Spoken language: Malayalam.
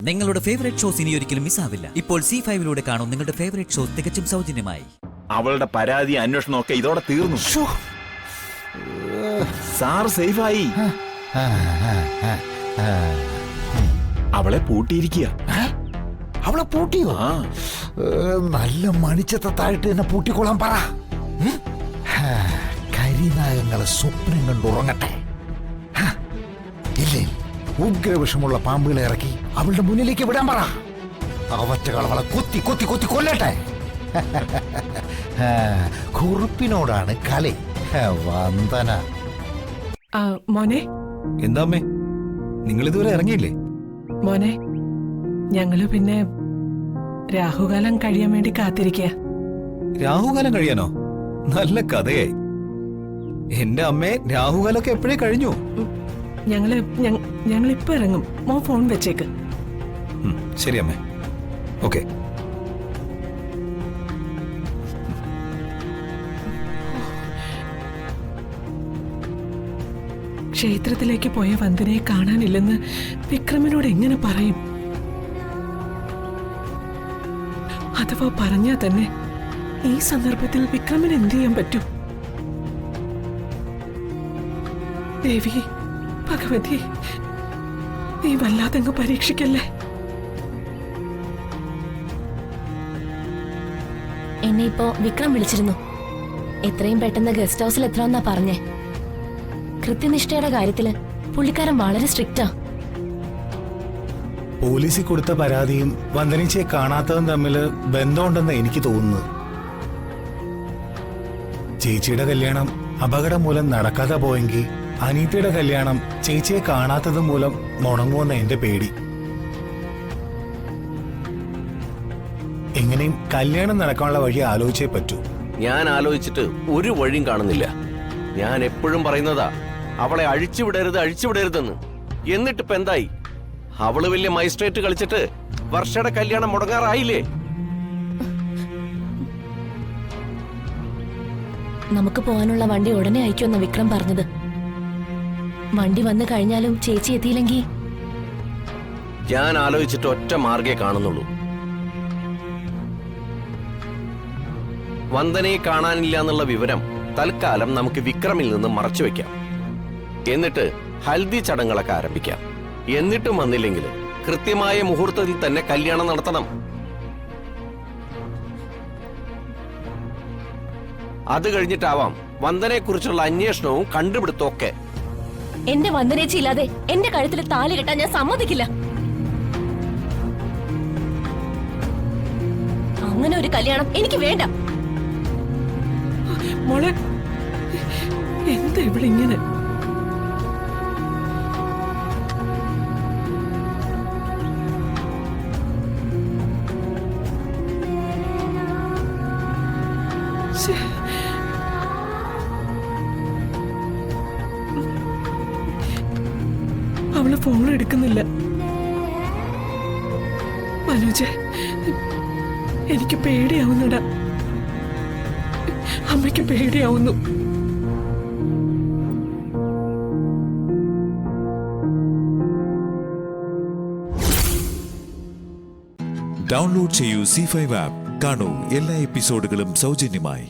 നിങ്ങളുടെ ഫേവറേറ്റ് ഷോസ് ഇനി ഒരിക്കലും മിസ്സാവില്ല. ഇപ്പോൾ C5 കാണും നിങ്ങളുടെ ഫേവറേറ്റ് ഷോസ് തികച്ചും സൗജന്യമായി. അവളുടെ പരാതി അന്വേഷണം ഒക്കെ ഇതോടെ തീർന്നു. സാർ സേഫായി. അവളെ പൂട്ടിയിരിക്കുക. അവളെ പൂട്ടിയോ? നല്ല മണിച്ചത്തായിട്ട് എന്നെ പൂട്ടിക്കൊള്ളാൻ പറ. കരിനാഗങ്ങളെ സ്വപ്നം കണ്ടുറങ്ങട്ടെ. ഇല്ലേ, ഉഗ്രവിഷമുള്ള പാമ്പുകളെ ഇറക്കി അവളുടെ മുന്നിലേക്ക് വിടാൻ പറ. അവറ്റകൾ അവളെ കൊത്തി കൊത്തി കൊത്തി കൊല്ലട്ടെ. കുറുപ്പിനോടാണ് കളി. വന്ദന. മോനെ. എന്താമ്മേ, നിങ്ങൾ ഇതുവരെ ഇറങ്ങിയില്ലേ? മോനെ, ഞങ്ങള് പിന്നെ രാഹുകാലം കഴിയാൻ വേണ്ടി കാത്തിരിക്കുക. രാഹുകാലം കഴിയാനോ? നല്ല കഥയായി. എന്റെ അമ്മേ, രാഹുകാലൊക്കെ എപ്പോഴേ കഴിഞ്ഞു. ഞങ്ങളിപ്പോ ഇറങ്ങും. മോൻ ഫോൺ വെച്ചേക്ക്. ശരി അമ്മേ. ഓക്കെ. ക്ഷേത്രത്തിലേക്ക് പോയ വന്ദനയെ കാണാനില്ലെന്ന് വിക്രമനോട് എങ്ങനെ പറയും? അഥവാ പറഞ്ഞാ തന്നെ ഈ സന്ദർഭത്തിൽ വിക്രമൻ എന്ത് ചെയ്യാൻ പറ്റും? ദേവി, ഭഗവതി, നീ വല്ലാതങ്ങ് പരീക്ഷിക്കല്ലേ. എന്നെ ഇപ്പോ വിക്രം വിളിച്ചിരുന്നു. എത്രയും പെട്ടെന്ന് ഗസ്റ്റ് ഹൗസിൽ എത്തണമെന്നാ പറഞ്ഞേ. കൃത്യനിഷ്ഠയുടെ കാര്യത്തില് പുള്ളിക്കാരൻ വളരെ സ്ട്രിക്റ്റാ. പോലീസിൽ കൊടുത്ത പരാതിയും വന്ദനിച്ചയെ കാണാത്തതും തമ്മിൽ ബന്ധമുണ്ടെന്ന് എനിക്ക് തോന്നുന്നത്. ചേച്ചിയുടെ കല്യാണം അപകടം മൂലം നടക്കാതെ പോയെങ്കിൽ അനീതയുടെ കല്യാണം ചേച്ചിയെ കാണാത്തത് മൂലം മുടങ്ങുമെന്ന എന്റെ പേടി. എങ്ങനെയും കല്യാണം നടക്കാനുള്ള വഴി ആലോചിച്ചേ പറ്റൂ. ഞാൻ ആലോചിച്ചിട്ട് ഒരു വഴിയും കാണുന്നില്ല. ഞാൻ എപ്പോഴും പറയുന്നതാ, അവളെ അഴിച്ചുവിടരുതെന്ന്. എന്നിട്ടിപ്പോ എന്തായി? അവള് വലിയ മജിസ്ട്രേറ്റ് കളിച്ചിട്ട് വർഷയുടെ കല്യാണം മുടങ്ങാറായില്ലേ? നമുക്ക് പോകാനുള്ള വണ്ടി ഉടനെ അയക്കുമെന്ന വിക്രം പറഞ്ഞത്. വണ്ടി വന്നു കഴിഞ്ഞാലും ചേച്ചി എത്തിയില്ലെങ്കിൽ? ഞാൻ ആലോചിച്ചിട്ട് ഒറ്റ മാർഗേ കാണുന്നുള്ളൂ. വന്ദനയെ കാണാനില്ല എന്നുള്ള വിവരം തൽക്കാലം നമുക്ക് വിക്രമിൽ നിന്ന് മറച്ചു വെക്കാം. എന്നിട്ട് ഹൽദി ചടങ്ങുകളൊക്കെ ആരംഭിക്കാം. എന്നിട്ടും വന്നില്ലെങ്കിൽ കൃത്യമായ മുഹൂർത്തത്തിൽ തന്നെ കല്യാണം നടത്തണം. അത് കഴിഞ്ഞിട്ടാവാം വന്ദനയെ കുറിച്ചുള്ള അന്വേഷണവും കണ്ടുപിടുത്തവും ഒക്കെ. എന്റെ വന്ദനേച്ചി ഇല്ലാതെ എന്റെ കഴുത്തിൽ താലി കെട്ടാൻ ഞാൻ സമ്മതിക്കില്ല. അങ്ങനെ ഒരു കല്യാണം എനിക്ക് വേണ്ട. മോളെ, എന്താ ഇവിടെ ഇങ്ങനെ? അവള് ഫോൺ എടുക്കുന്നില്ല. മനോജ്, എനിക്ക് പേടിയാവുന്നടാ. അമ്മയ്ക്ക് പേടിയാവുന്നു. ഡൗൺലോഡ് ചെയ്യൂ C5 ആപ്പ്. കാണൂ എല്ലാ എപ്പിസോഡുകളും സൗജന്യമായി.